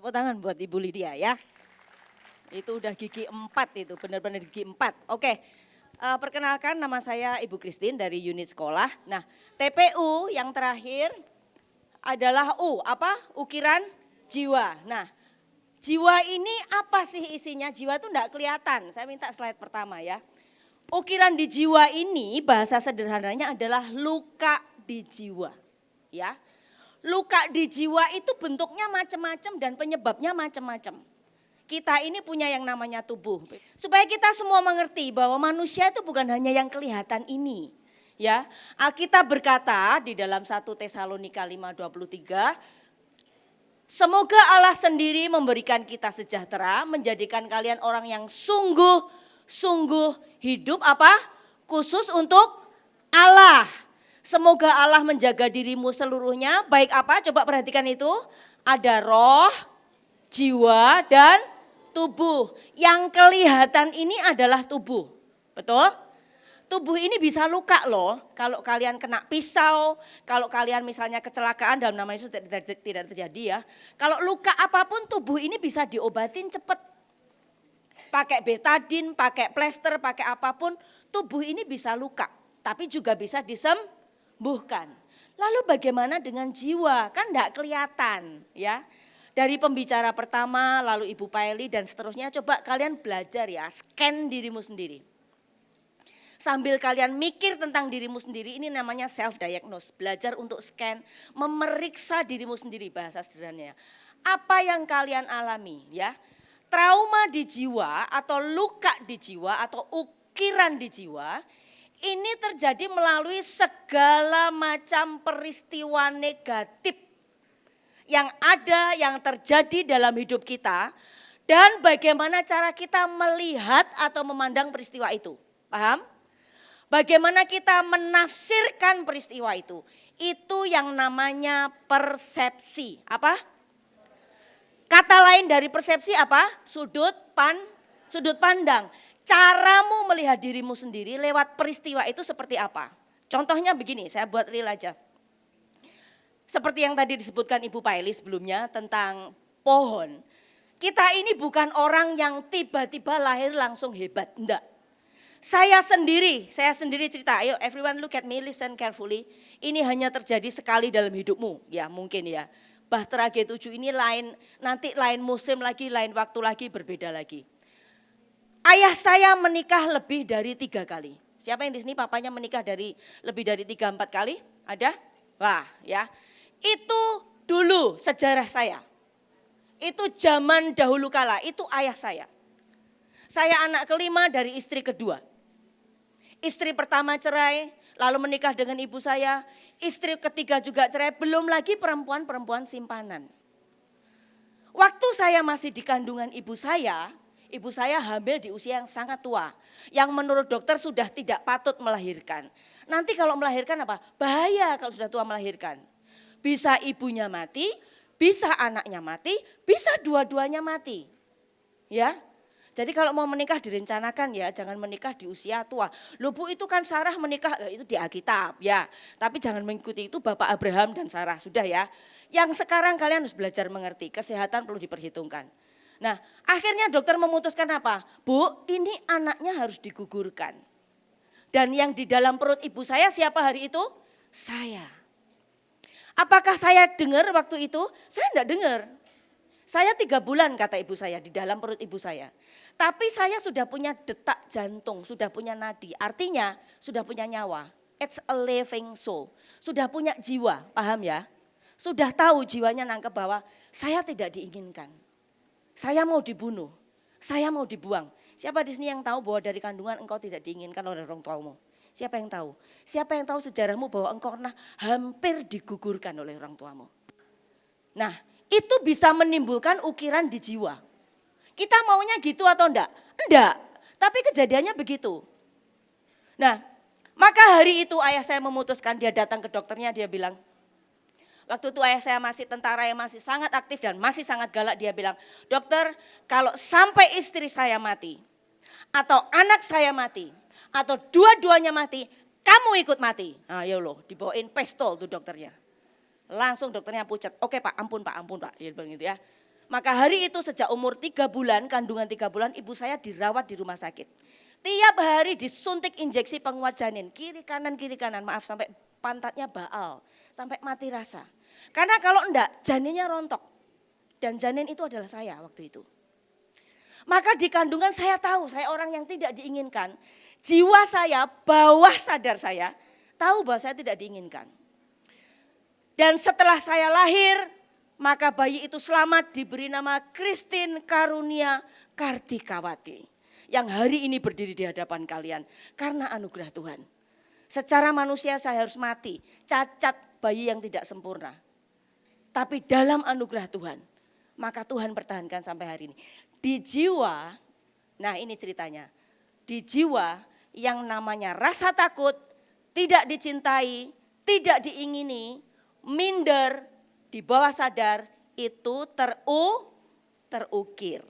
Tepuk tangan buat Ibu Lydia ya. Itu udah gigi 4 itu, benar-benar gigi 4. Oke, perkenalkan nama saya Ibu Christine dari unit sekolah. Nah, TPU yang terakhir adalah U, apa? Ukiran jiwa. Nah, jiwa ini apa sih isinya? Jiwa itu enggak kelihatan. Saya minta slide pertama ya. Ukiran di jiwa ini bahasa sederhananya adalah luka di jiwa. Ya. Luka di jiwa itu bentuknya macam-macam dan penyebabnya macam-macam. Kita ini punya yang namanya tubuh. Supaya kita semua mengerti bahwa manusia itu bukan hanya yang kelihatan ini. Ya, Alkitab berkata di dalam 1 Tesalonika 5:23, semoga Allah sendiri memberikan kita sejahtera, menjadikan kalian orang yang sungguh-sungguh hidup apa? Khusus untuk Allah. Semoga Allah menjaga dirimu seluruhnya, baik apa? Coba perhatikan itu. Ada roh, jiwa, dan tubuh. Yang kelihatan ini adalah tubuh. Betul? Tubuh ini bisa luka loh. Kalau kalian kena pisau, kalau kalian misalnya kecelakaan dalam nama Yesus tidak terjadi ya. Kalau luka apapun tubuh ini bisa diobatin cepat. Pakai betadin, pakai plester, pakai apapun. Tubuh ini bisa luka, tapi juga bisa disembuhkan. Lalu bagaimana dengan jiwa? Kan enggak kelihatan ya. Dari pembicara pertama, lalu Ibu Paeli dan seterusnya, coba kalian belajar ya, scan dirimu sendiri. Sambil kalian mikir tentang dirimu sendiri, ini namanya self diagnose. Belajar untuk scan, memeriksa dirimu sendiri bahasa sederhananya. Apa yang kalian alami ya? Trauma di jiwa atau luka di jiwa atau ukiran di jiwa ini terjadi melalui segala macam peristiwa negatif yang ada, yang terjadi dalam hidup kita dan bagaimana cara kita melihat atau memandang peristiwa itu. Paham? Bagaimana kita menafsirkan peristiwa itu. Itu yang namanya persepsi. Apa? Kata lain dari persepsi apa? Sudut pandang. Caramu melihat dirimu sendiri lewat peristiwa itu seperti apa? Contohnya begini, saya buat real aja. Seperti yang tadi disebutkan Ibu Paeli sebelumnya tentang pohon. Kita ini bukan orang yang tiba-tiba lahir langsung hebat, enggak. Saya sendiri cerita, ayo everyone look at me, listen carefully. Ini hanya terjadi sekali dalam hidupmu, ya mungkin ya. Bahtera G7 ini nanti lain musim lagi, lain waktu lagi, berbeda lagi. Ayah saya menikah lebih dari 3 kali. Siapa yang di sini papanya menikah lebih dari 3-4 kali? Ada? Wah ya, itu dulu sejarah saya. Itu zaman dahulu kala, itu ayah saya. Saya anak kelima dari istri kedua. Istri pertama cerai, lalu menikah dengan ibu saya. Istri ketiga juga cerai, belum lagi perempuan-perempuan simpanan. Waktu saya masih di kandungan ibu saya hamil di usia yang sangat tua. Yang menurut dokter sudah tidak patut melahirkan. Nanti kalau melahirkan apa? Bahaya kalau sudah tua melahirkan. Bisa ibunya mati, bisa anaknya mati, bisa dua-duanya mati. Ya. Jadi kalau mau menikah direncanakan ya, jangan menikah di usia tua. Loh Bu, itu kan Sarah menikah, itu di Alkitab ya. Tapi jangan mengikuti itu Bapak Abraham dan Sarah, sudah ya. Yang sekarang kalian harus belajar mengerti, kesehatan perlu diperhitungkan. Nah akhirnya dokter memutuskan apa? Bu, ini anaknya harus digugurkan. Dan yang di dalam perut ibu saya siapa hari itu? Saya. Apakah saya dengar waktu itu? Saya enggak dengar. Saya 3 bulan kata ibu saya di dalam perut ibu saya. Tapi saya sudah punya detak jantung, sudah punya nadi. Artinya sudah punya nyawa. It's a living soul. Sudah punya jiwa, paham ya? Sudah tahu jiwanya nangkep bahwa saya tidak diinginkan. Saya mau dibunuh, saya mau dibuang. Siapa di sini yang tahu bahwa dari kandungan engkau tidak diinginkan oleh orang tuamu? Siapa yang tahu? Siapa yang tahu sejarahmu bahwa engkau pernah hampir digugurkan oleh orang tuamu? Nah, itu bisa menimbulkan ukiran di jiwa. Kita maunya gitu atau enggak? Enggak, tapi kejadiannya begitu. Nah, maka hari itu ayah saya memutuskan, dia datang ke dokternya, dia bilang, waktu itu ayah saya masih tentara yang masih sangat aktif dan masih sangat galak, dia bilang, dokter kalau sampai istri saya mati, atau anak saya mati, atau dua-duanya mati, kamu ikut mati. Nah ya loh, dibawain pistol tuh dokternya. Langsung dokternya pucat, oke Pak, ampun Pak, dia bilang gitu ya. Maka hari itu sejak umur 3 bulan, kandungan 3 bulan, ibu saya dirawat di rumah sakit. Tiap hari disuntik injeksi penguat janin, kiri kanan, maaf sampai pantatnya baal, sampai mati rasa. Karena kalau enggak, janinnya rontok. Dan janin itu adalah saya waktu itu. Maka di kandungan saya tahu, saya orang yang tidak diinginkan. Jiwa saya, bawah sadar saya, tahu bahwa saya tidak diinginkan. Dan setelah saya lahir, maka bayi itu selamat diberi nama Christine Karunia Kartikawati. Yang hari ini berdiri di hadapan kalian karena anugerah Tuhan. Secara manusia saya harus mati, cacat bayi yang tidak sempurna. Tapi dalam anugerah Tuhan, maka Tuhan pertahankan sampai hari ini. Di jiwa, nah ini ceritanya. Di jiwa yang namanya rasa takut, tidak dicintai, tidak diingini, minder, di bawah sadar itu terukir.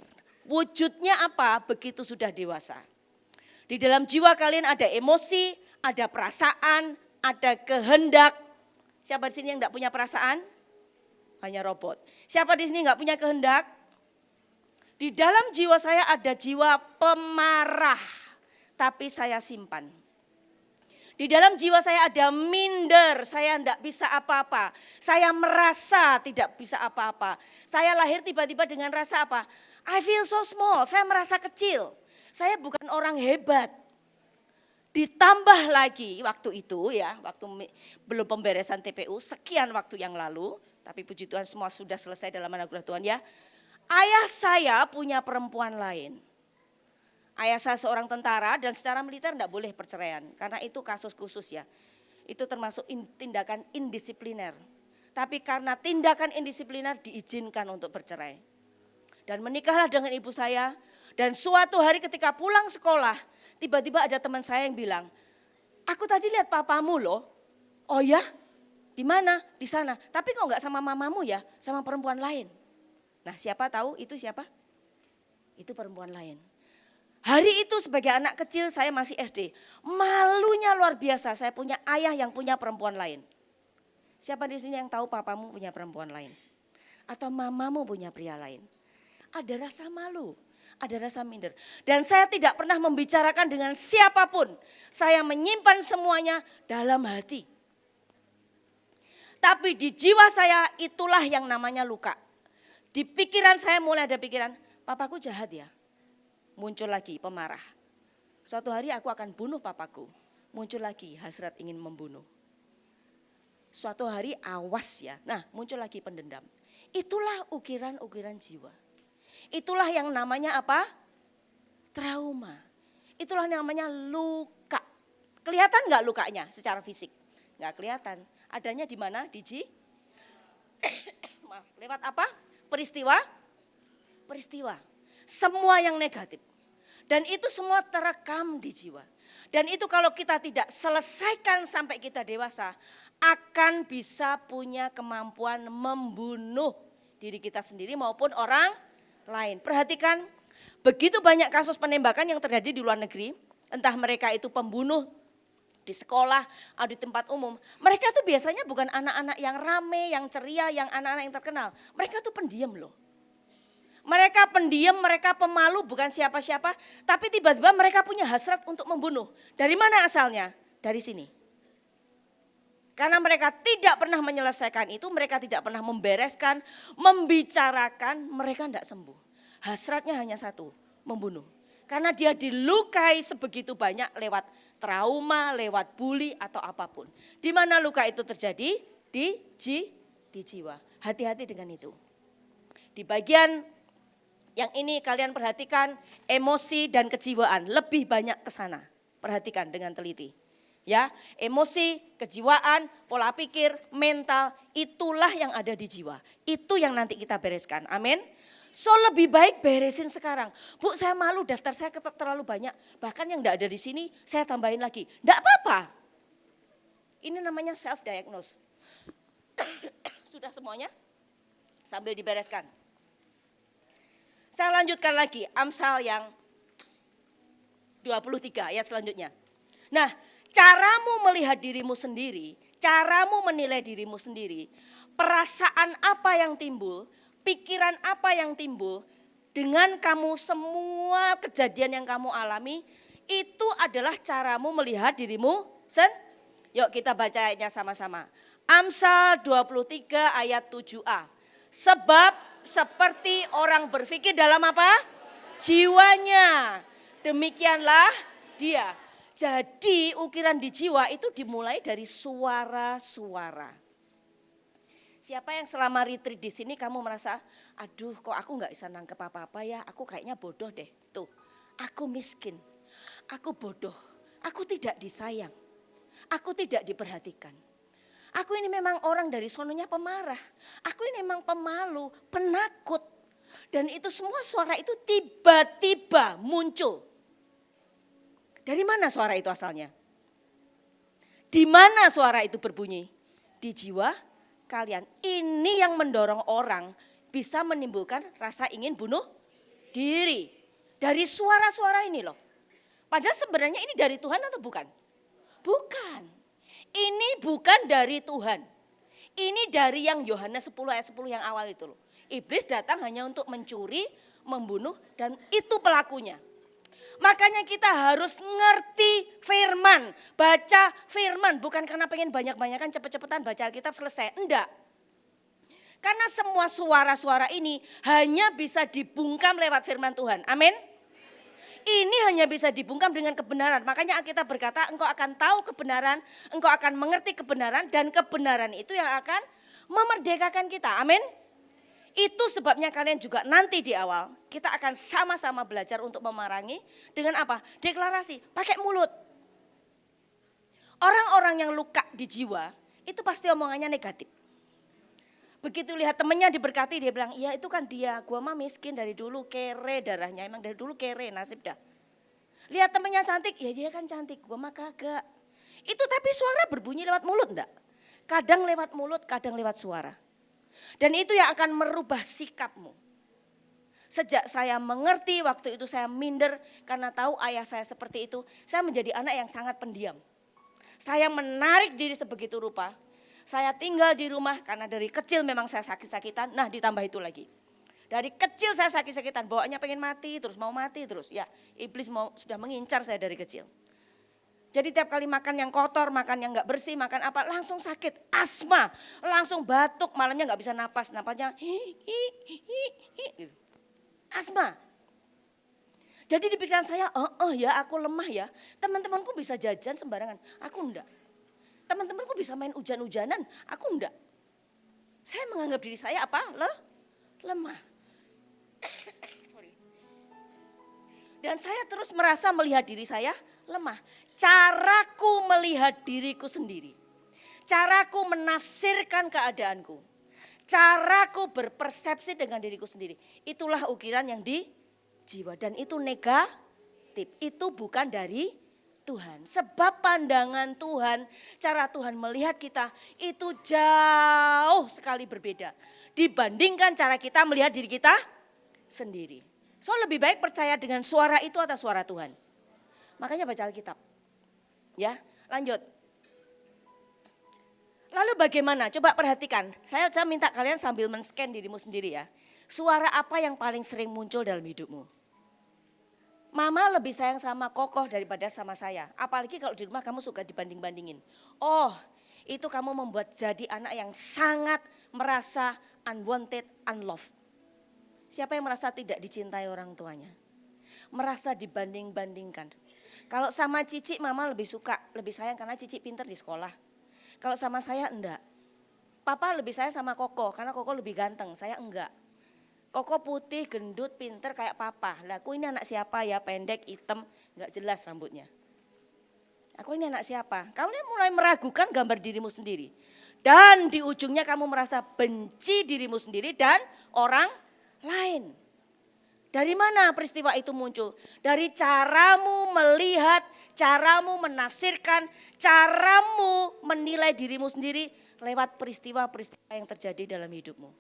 Wujudnya apa? Begitu sudah dewasa. Di dalam jiwa kalian ada emosi, ada perasaan, ada kehendak. Siapa di sini yang enggak punya perasaan? Hanya robot. Siapa di sini enggak punya kehendak? Di dalam jiwa saya ada jiwa pemarah, tapi saya simpan. Di dalam jiwa saya ada minder, saya tidak bisa apa-apa. Saya merasa tidak bisa apa-apa. Saya lahir tiba-tiba dengan rasa apa? I feel so small, saya merasa kecil. Saya bukan orang hebat. Ditambah lagi waktu itu ya, waktu belum pemberesan TPU, sekian waktu yang lalu. Tapi puji Tuhan semua sudah selesai dalam anugerah Tuhan ya. Ayah saya punya perempuan lain. Ayah saya seorang tentara dan secara militer tidak boleh perceraian. Karena itu kasus khusus ya. Itu termasuk tindakan indisipliner. Tapi karena tindakan indisipliner diizinkan untuk bercerai. Dan menikahlah dengan ibu saya. Dan suatu hari ketika pulang sekolah, tiba-tiba ada teman saya yang bilang, aku tadi lihat papamu loh. Oh ya? Di mana? Di sana. Tapi kok enggak sama mamamu ya? Sama perempuan lain. Nah siapa tahu itu siapa? Itu perempuan lain. Hari itu sebagai anak kecil saya masih SD. Malunya luar biasa, saya punya ayah yang punya perempuan lain. Siapa di sini yang tahu papamu punya perempuan lain? Atau mamamu punya pria lain? Ada rasa malu, ada rasa minder. Dan saya tidak pernah membicarakan dengan siapapun. Saya menyimpan semuanya dalam hati. Tapi di jiwa saya itulah yang namanya luka. Di pikiran saya mulai ada pikiran, papaku jahat ya. Muncul lagi pemarah. Suatu hari aku akan bunuh papaku. Muncul lagi hasrat ingin membunuh. Suatu hari awas ya. Nah muncul lagi pendendam. Itulah ukiran-ukiran jiwa. Itulah yang namanya apa? Trauma. Itulah yang namanya luka. Kelihatan gak lukanya secara fisik? Gak kelihatan. Adanya di mana? Di maaf, lewat apa? Peristiwa. Semua yang negatif. Dan itu semua terekam di jiwa. Dan itu kalau kita tidak selesaikan sampai kita dewasa, akan bisa punya kemampuan membunuh diri kita sendiri maupun orang lain. Perhatikan, begitu banyak kasus penembakan yang terjadi di luar negeri, entah mereka itu pembunuh di sekolah atau di tempat umum. Mereka tuh biasanya bukan anak-anak yang rame, yang ceria, yang anak-anak yang terkenal. Mereka tuh pendiam loh. Mereka pendiam, mereka pemalu, bukan siapa-siapa. Tapi tiba-tiba mereka punya hasrat untuk membunuh. Dari mana asalnya? Dari sini. Karena mereka tidak pernah menyelesaikan itu, mereka tidak pernah membereskan, membicarakan, mereka tidak sembuh. Hasratnya hanya satu, membunuh. Karena dia dilukai sebegitu banyak lewat trauma, lewat bully atau apapun. Di mana luka itu terjadi? Di jiwa. Hati-hati dengan itu. Di bagian yang ini kalian perhatikan, emosi dan kejiwaan lebih banyak ke sana. Perhatikan dengan teliti. Ya, emosi, kejiwaan, pola pikir, mental, itulah yang ada di jiwa. Itu yang nanti kita bereskan. Amin. So lebih baik beresin sekarang. Bu, saya malu, daftar saya terlalu banyak. Bahkan yang enggak ada di sini saya tambahin lagi. Enggak apa-apa. Ini namanya self diagnose. Sudah semuanya? Sambil dibereskan. Saya lanjutkan lagi Amsal yang 23 ayat selanjutnya. Nah, caramu melihat dirimu sendiri, caramu menilai dirimu sendiri, perasaan apa yang timbul, pikiran apa yang timbul dengan kamu semua kejadian yang kamu alami, itu adalah caramu melihat dirimu sendiri. Yuk kita baca ayatnya sama-sama. Amsal 23 ayat 7a. Sebab seperti orang berpikir dalam apa? Jiwanya. Demikianlah dia. Jadi ukiran di jiwa itu dimulai dari suara-suara. Siapa yang selama retreat di sini kamu merasa, aduh kok aku gak bisa nangkep apa-apa ya, aku kayaknya bodoh deh. Tuh, aku miskin, aku bodoh, aku tidak disayang, aku tidak diperhatikan. Aku ini memang orang dari sononya pemarah, aku ini memang pemalu, penakut. Dan itu semua suara itu tiba-tiba muncul. Dari mana suara itu asalnya? Di mana suara itu berbunyi? Di jiwa kalian. Ini yang mendorong orang bisa menimbulkan rasa ingin bunuh diri. Dari suara-suara ini loh. Padahal sebenarnya ini dari Tuhan atau bukan? Bukan. Ini bukan dari Tuhan. Ini dari yang Yohanes 10 ayat 10 yang awal itu loh. Iblis datang hanya untuk mencuri, membunuh, dan itu pelakunya. Makanya kita harus ngerti firman, baca firman. Bukan karena pengen banyak-banyakan cepet-cepetan baca Alkitab selesai, enggak. Karena semua suara-suara ini hanya bisa dibungkam lewat firman Tuhan, amin. Ini hanya bisa dibungkam dengan kebenaran. Makanya Alkitab berkata engkau akan tahu kebenaran, engkau akan mengerti kebenaran. Dan kebenaran itu yang akan memerdekakan kita, amin. Itu sebabnya kalian juga nanti di awal kita akan sama-sama belajar untuk memerangi dengan apa? Deklarasi, pakai mulut. Orang-orang yang luka di jiwa itu pasti omongannya negatif. Begitu lihat temennya diberkati dia bilang, iya itu kan dia, gua mah miskin dari dulu, kere darahnya, emang dari dulu kere, nasib dah. Lihat temennya cantik, ya dia kan cantik, gua mah kagak. Itu tapi suara berbunyi lewat mulut enggak? Kadang lewat mulut, kadang lewat suara. Dan itu yang akan merubah sikapmu. Sejak saya mengerti waktu itu saya minder karena tahu ayah saya seperti itu. Saya menjadi anak yang sangat pendiam. Saya menarik diri sebegitu rupa. Saya tinggal di rumah karena dari kecil memang saya sakit-sakitan. Nah ditambah itu lagi. Dari kecil saya sakit-sakitan, bawaannya pengen mati terus, mau mati terus. Ya iblis sudah mengincar saya dari kecil. Jadi tiap kali makan yang kotor, makan yang gak bersih, makan apa langsung sakit, asma, langsung batuk, malamnya gak bisa napas, napasnya gitu. Asma. Jadi di pikiran saya, ya aku lemah ya, teman-temanku bisa jajan sembarangan, aku enggak. Teman-temanku bisa main hujan-hujanan, aku enggak. Saya menganggap diri saya apa? Lemah. Dan saya terus merasa melihat diri saya lemah. Caraku melihat diriku sendiri. Caraku menafsirkan keadaanku. Caraku berpersepsi dengan diriku sendiri. Itulah ukiran yang di jiwa. Dan itu negatif. Itu bukan dari Tuhan. Sebab pandangan Tuhan, cara Tuhan melihat kita itu jauh sekali berbeda. Dibandingkan cara kita melihat diri kita sendiri. So lebih baik percaya dengan suara itu atau suara Tuhan. Makanya baca Alkitab. Ya, lanjut. Lalu bagaimana? Coba perhatikan. Saya minta kalian sambil men-scan dirimu sendiri ya. Suara apa yang paling sering muncul dalam hidupmu? Mama lebih sayang sama Kokoh daripada sama saya. Apalagi kalau di rumah kamu suka dibanding-bandingin. Oh, itu kamu membuat jadi anak yang sangat merasa unwanted, unloved. Siapa yang merasa tidak dicintai orang tuanya? Merasa dibanding-bandingkan. Kalau sama Cici mama lebih suka, lebih sayang karena Cici pintar di sekolah. Kalau sama saya enggak. Papa lebih sayang sama Koko karena Koko lebih ganteng, saya enggak. Koko putih, gendut, pintar kayak papa. Lah aku ini anak siapa ya, pendek, hitam, enggak jelas rambutnya. Aku ini anak siapa? Kamu mulai meragukan gambar dirimu sendiri. Dan di ujungnya kamu merasa benci dirimu sendiri dan orang lain. Dari mana peristiwa itu muncul? Dari caramu melihat, caramu menafsirkan, caramu menilai dirimu sendiri lewat peristiwa-peristiwa yang terjadi dalam hidupmu.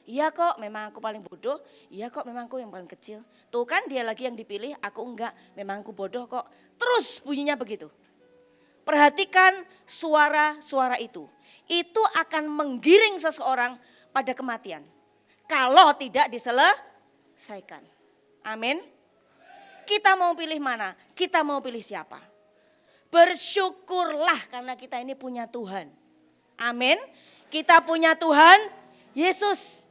Iya kok memang aku paling bodoh, iya kok memang aku yang paling kecil. Tuh kan dia lagi yang dipilih, aku enggak, memang aku bodoh kok. Terus bunyinya begitu. Perhatikan suara-suara itu. Itu akan menggiring seseorang pada kematian. kalau tidak diselesaikan. Amin. Kita mau pilih mana? Kita mau pilih siapa? Bersyukurlah karena kita ini punya Tuhan. Amin. Kita punya Tuhan Yesus.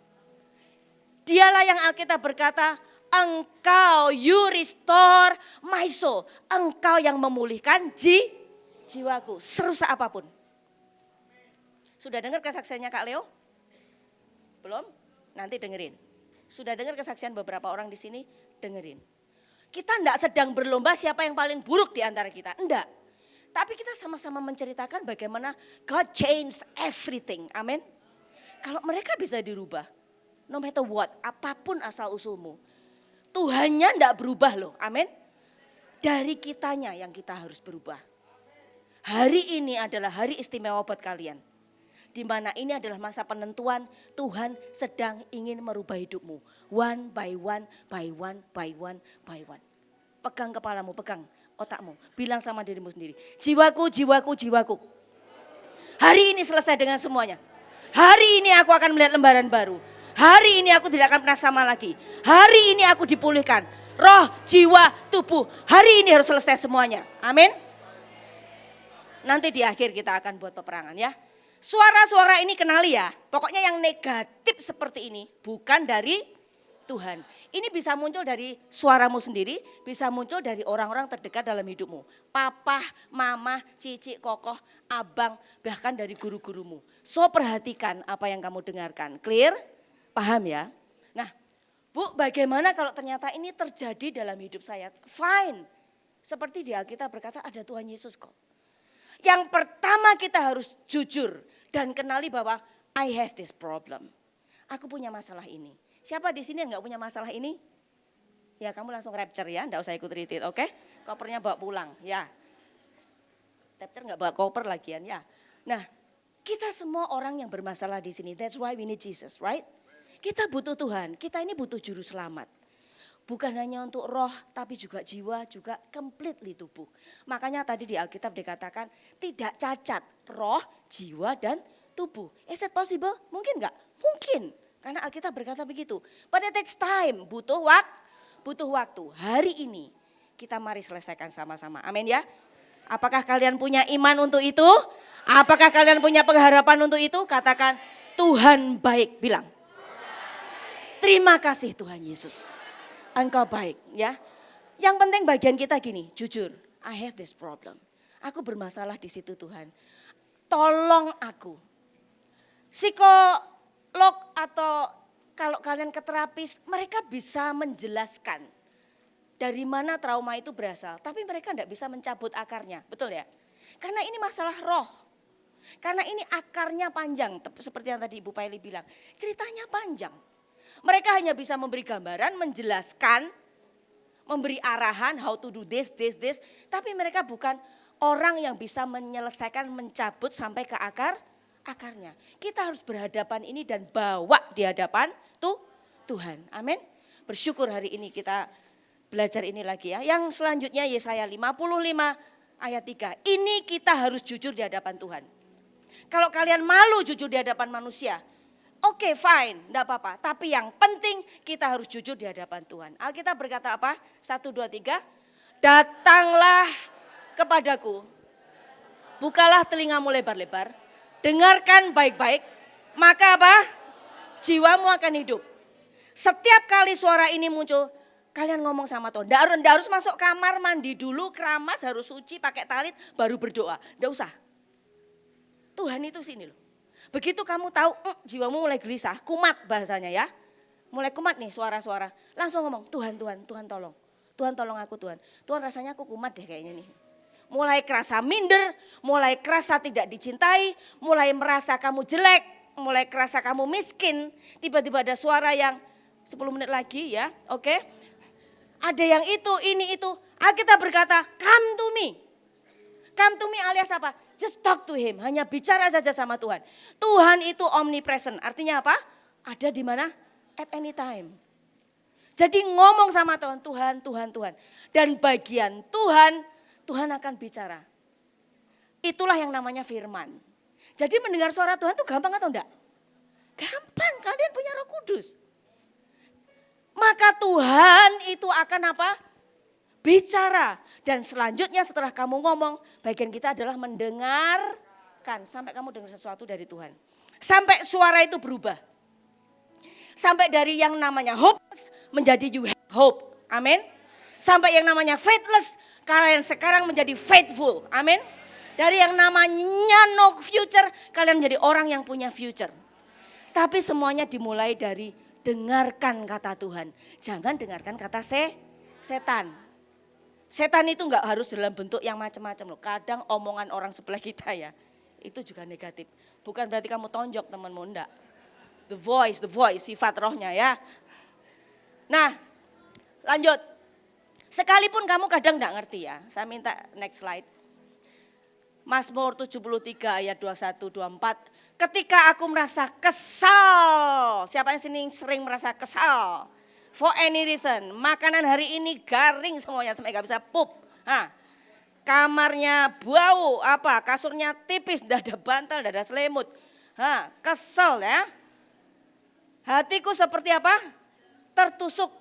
Dialah yang Alkitab berkata, engkau you restore my soul. Engkau yang memulihkan jiwaku serusak apapun. Sudah dengar kesaksiannya Kak Leo? Belum? Nanti dengerin. Sudah dengar kesaksian beberapa orang di sini? Dengerin. Kita enggak sedang berlomba siapa yang paling buruk di antara kita. Enggak. Tapi kita sama-sama menceritakan bagaimana God changed everything. Amin. Kalau mereka bisa dirubah, no matter what, apapun asal usulmu, Tuhannya enggak berubah loh. Amin. Dari kitanya yang kita harus berubah. Hari ini adalah hari istimewa buat kalian. Di mana ini adalah masa penentuan, Tuhan sedang ingin merubah hidupmu. One by one, by one, by one, by one. Pegang kepalamu, pegang otakmu. Bilang sama dirimu sendiri, jiwaku, jiwaku, jiwaku. Hari ini selesai dengan semuanya. Hari ini aku akan melihat lembaran baru. Hari ini aku tidak akan pernah sama lagi. Hari ini aku dipulihkan. Roh, jiwa, tubuh. Hari ini harus selesai semuanya. Amin. Nanti di akhir kita akan buat peperangan ya. Suara-suara ini kenali ya. Pokoknya yang negatif seperti ini bukan dari Tuhan. Ini bisa muncul dari suaramu sendiri, bisa muncul dari orang-orang terdekat dalam hidupmu. Papa, mama, cici, kokoh, abang, bahkan dari guru-gurumu. So perhatikan apa yang kamu dengarkan. Clear? Paham ya? Nah, Bu, bagaimana kalau ternyata ini terjadi dalam hidup saya? Fine. Seperti di Alkitab berkata ada Tuhan Yesus kok. Yang pertama kita harus jujur dan kenali bahwa I have this problem. Aku punya masalah ini. Siapa di sini yang enggak punya masalah ini? Ya kamu langsung rapture ya, enggak usah ikut retreat, oke? Kopernya bawa pulang, ya. Rapture enggak bawa koper lagian, ya. Nah, kita semua orang yang bermasalah di sini. That's why we need Jesus, right? Kita butuh Tuhan, kita ini butuh juru selamat. Bukan hanya untuk roh, tapi juga jiwa, juga completely tubuh. Makanya tadi di Alkitab dikatakan tidak cacat roh, jiwa, dan tubuh. Is it possible? Mungkin enggak? Mungkin. Karena Alkitab berkata begitu. But it takes time, butuh waktu. Hari ini kita mari selesaikan sama-sama. Amin ya. Apakah kalian punya iman untuk itu? Apakah kalian punya pengharapan untuk itu? Katakan Tuhan baik, bilang. Terima kasih Tuhan Yesus. Engkau baik ya. Yang penting bagian kita gini, jujur. I have this problem. Aku bermasalah di situ Tuhan. Tolong aku. Psikolog atau kalau kalian ke terapis, mereka bisa menjelaskan dari mana trauma itu berasal. Tapi mereka tidak bisa mencabut akarnya, betul ya? Karena ini masalah roh. Karena ini akarnya panjang, seperti yang tadi Ibu Paili bilang. Ceritanya panjang. Mereka hanya bisa memberi gambaran, menjelaskan, memberi arahan how to do this. Tapi mereka bukan orang yang bisa menyelesaikan, mencabut sampai ke akarnya. Kita harus berhadapan ini dan bawa di hadapan Tuhan. Amin. Bersyukur hari ini kita belajar ini lagi ya. Yang selanjutnya Yesaya 55 ayat 3. Ini kita harus jujur di hadapan Tuhan. Kalau kalian malu jujur di hadapan manusia, oke, fine, enggak apa-apa. Tapi yang penting kita harus jujur di hadapan Tuhan. Alkitab berkata apa? 1, 2, 3. Datanglah kepadaku. Bukalah telingamu lebar-lebar. Dengarkan baik-baik. Maka apa? Jiwamu akan hidup. Setiap kali suara ini muncul, kalian ngomong sama Tuhan. Enggak harus masuk kamar, mandi dulu, keramas, harus suci, pakai talit, baru berdoa. Enggak usah. Tuhan itu sini loh. Begitu kamu tahu jiwamu mulai gelisah, kumat bahasanya ya. Mulai kumat nih suara-suara. Langsung ngomong, Tuhan tolong. Tuhan tolong aku Tuhan. Tuhan rasanya aku kumat deh kayaknya nih. Mulai kerasa minder, mulai kerasa tidak dicintai, mulai merasa kamu jelek, mulai kerasa kamu miskin. Tiba-tiba ada suara yang 10 menit lagi ya, oke. Ada yang itu, ini itu. Alkitab berkata, come to me. Come to me alias apa? Just talk to him, hanya bicara saja sama Tuhan. Tuhan itu omnipresent, artinya apa? Ada di mana? At any time. Jadi ngomong sama Tuhan. Dan bagian Tuhan akan bicara. Itulah yang namanya firman. Jadi mendengar suara Tuhan itu gampang atau enggak? Gampang, kalian punya Roh Kudus. maka Tuhan itu akan apa? Bicara. Dan selanjutnya setelah kamu ngomong, bagian kita adalah mendengarkan. Sampai kamu dengar sesuatu dari Tuhan. Sampai suara itu berubah. Sampai dari yang namanya hopeless menjadi you have hope. Amin. Sampai yang namanya faithless, kalian sekarang menjadi faithful. Amin. Dari yang namanya no future, kalian menjadi orang yang punya future. Tapi semuanya dimulai dari dengarkan kata Tuhan. Jangan dengarkan kata setan. Setan itu enggak harus dalam bentuk yang macam-macam loh. Kadang omongan orang sebelah kita ya, itu juga negatif. Bukan berarti kamu tonjok temanmu, enggak. The voice, sifat rohnya ya. Nah, lanjut. Sekalipun kamu kadang enggak ngerti ya. Saya minta next slide. Mazmur 73 ayat 21, 24. Ketika aku merasa kesal. Siapa yang sini sering merasa kesal? For any reason. Makanan hari ini garing semuanya sampai gak bisa pup. Kamarnya bau, kasurnya tipis, tidak ada bantal, tidak ada selimut. Kesel ya. Hatiku seperti apa? Tertusuk.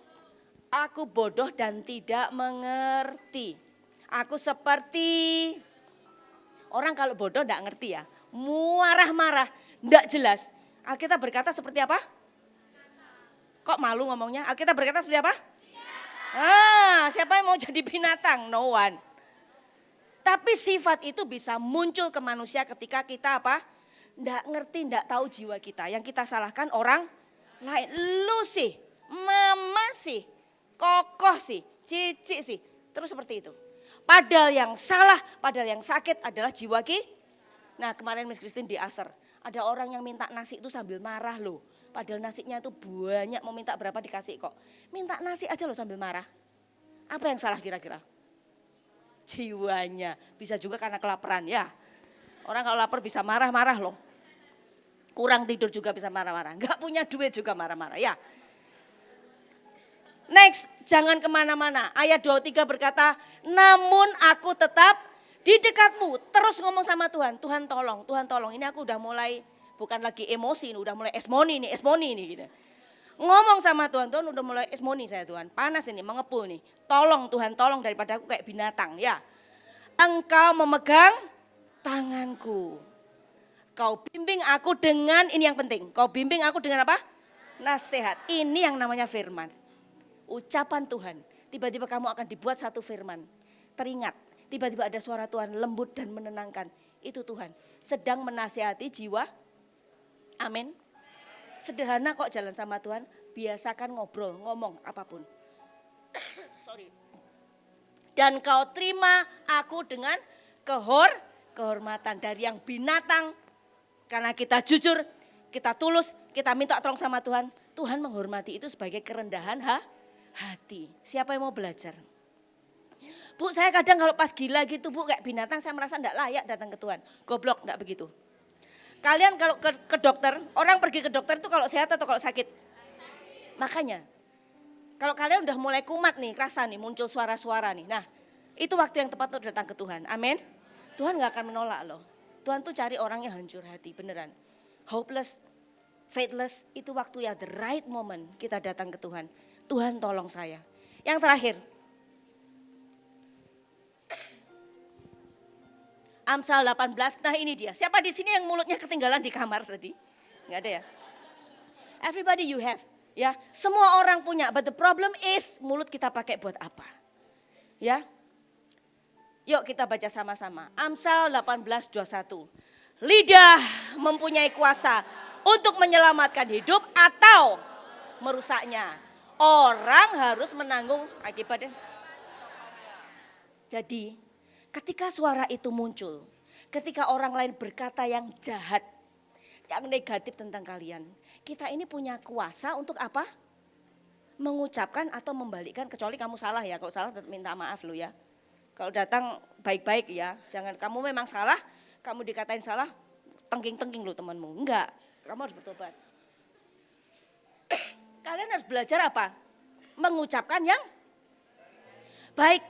Aku bodoh dan tidak mengerti. Aku seperti orang kalau bodoh tidak ngerti ya. Marah-marah, tidak jelas. Alkitab berkata seperti apa? Kok malu ngomongnya? Alkitab berkata seperti apa? Siapa yang mau jadi binatang? No one. Tapi sifat itu bisa muncul ke manusia ketika kita apa? Tidak ngerti, tidak tahu jiwa kita. Yang kita salahkan orang lain. Lu sih, mama sih, kokoh sih, cici sih. Terus seperti itu. Padahal yang salah, padahal yang sakit adalah jiwa kita. Nah kemarin Miss Christine di Aser, ada orang yang minta nasi itu sambil marah loh. Padahal nasinya itu banyak, mau minta berapa dikasih kok. Minta nasi aja loh sambil marah. Apa yang salah kira-kira? Jiwanya, bisa juga karena kelaparan ya. Orang kalau lapar bisa marah-marah loh. Kurang tidur juga bisa marah-marah. Gak punya duit juga marah-marah ya. Next, jangan kemana-mana. Ayat 23 berkata, namun aku tetap di dekatmu. Terus ngomong sama Tuhan, Tuhan tolong. Ini aku udah mulai, bukan lagi emosi, ini udah mulai esmoni nih gitu. Ngomong sama Tuhan udah mulai esmoni saya Tuhan. Panas ini, mengepul nih. Tolong Tuhan, tolong daripada aku kayak binatang ya. Engkau memegang tanganku. Kau bimbing aku dengan, ini yang penting. Kau bimbing aku dengan apa? Nasihat. Ini yang namanya firman. Ucapan Tuhan, tiba-tiba kamu akan dibuat satu firman. Teringat, tiba-tiba ada suara Tuhan lembut dan menenangkan. Itu Tuhan sedang menasihati jiwa. Amin. Sederhana kok jalan sama Tuhan, biasakan ngobrol, ngomong apapun. Sorry. Dan kau terima aku dengan kehormatan dari yang binatang. Karena kita jujur, kita tulus, kita minta tolong sama Tuhan. Tuhan menghormati itu sebagai kerendahan hati. Siapa yang mau belajar? Bu, saya kadang kalau pas gila gitu Bu, kayak binatang saya merasa enggak layak datang ke Tuhan. Goblok, enggak begitu. Kalian kalau ke dokter, orang pergi ke dokter itu kalau sehat atau kalau sakit? Makanya, kalau kalian udah mulai kumat nih, kerasa nih, muncul suara-suara nih. Nah, itu waktu yang tepat untuk datang ke Tuhan. Amin. Tuhan enggak akan menolak loh. Tuhan tuh cari orang yang hancur hati, beneran. Hopeless, faithless, itu waktu ya the right moment kita datang ke Tuhan. Tuhan tolong saya. Yang terakhir. Amsal 18, nah ini dia. Siapa di sini yang mulutnya ketinggalan di kamar tadi? Enggak ada ya? Everybody you have. Ya, semua orang punya, but the problem is mulut kita pakai buat apa? Ya. Yuk kita baca sama-sama. Amsal 18:21. Lidah mempunyai kuasa untuk menyelamatkan hidup atau merusaknya. Orang harus menanggung akibatnya. Jadi ketika suara itu muncul, ketika orang lain berkata yang jahat, yang negatif tentang kalian, kita ini punya kuasa untuk apa? Mengucapkan atau membalikkan, kecuali kamu salah ya. Kalau salah tetap minta maaf lo ya. Kalau datang baik-baik ya, jangan kamu memang salah, kamu dikatain salah, tengking-tengking lo temanmu. Enggak, kamu harus bertobat. Kalian harus belajar apa? Mengucapkan yang baik.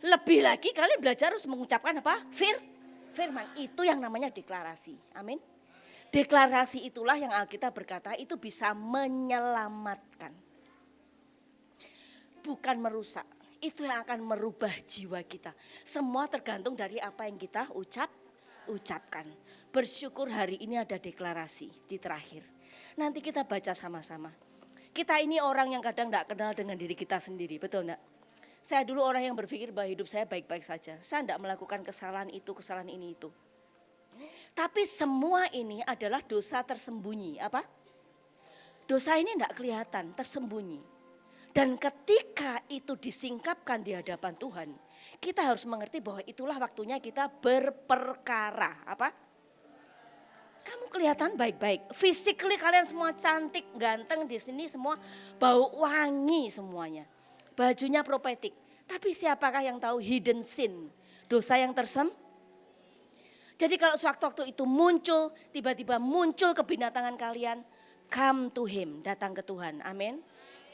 Lebih lagi kalian belajar harus mengucapkan apa? Firman. Itu yang namanya deklarasi. Amin. Deklarasi itulah yang Alkitab berkata itu bisa menyelamatkan. bukan merusak. Itu yang akan merubah jiwa kita. Semua tergantung dari apa yang kita ucapkan. Bersyukur hari ini ada deklarasi di terakhir. Nanti kita baca sama-sama. Kita ini orang yang kadang tidak kenal dengan diri kita sendiri, betul enggak? Saya dulu orang yang berpikir bahwa hidup saya baik-baik saja. Saya tidak melakukan kesalahan itu, kesalahan ini itu. Tapi semua ini adalah dosa tersembunyi. Apa? Dosa ini tidak kelihatan, tersembunyi. Dan ketika itu disingkapkan di hadapan Tuhan, kita harus mengerti bahwa itulah waktunya kita berperkara. Apa? Kamu kelihatan baik-baik. Physically kalian semua cantik, ganteng di sini semua bau wangi semuanya. Bajunya prophetic. Tapi siapakah yang tahu hidden sin? Dosa yang Jadi kalau sewaktu-waktu itu muncul, tiba-tiba muncul kebinatangan kalian, come to him, datang ke Tuhan. Amin.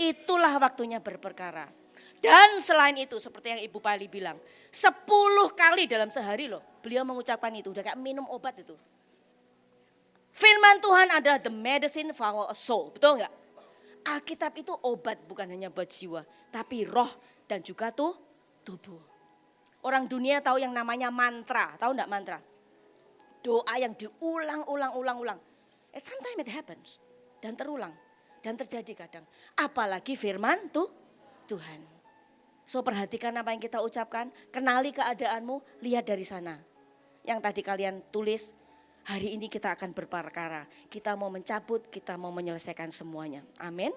Itulah waktunya berperkara. Dan selain itu seperti yang Ibu Pali bilang, 10 kali dalam sehari loh beliau mengucapkan itu. Udah kayak minum obat itu. Firman Tuhan adalah the medicine for our soul, betul enggak? Alkitab itu obat bukan hanya buat jiwa, tapi roh dan juga tubuh. Orang dunia tahu yang namanya mantra, tahu enggak mantra? Doa yang diulang-ulang. Sometimes it happens dan terulang dan terjadi kadang. Apalagi firman Tuhan. So perhatikan apa yang kita ucapkan, kenali keadaanmu, lihat dari sana. Yang tadi kalian tulis. Hari ini kita akan berperkara, kita mau mencabut, kita mau menyelesaikan semuanya. Amin.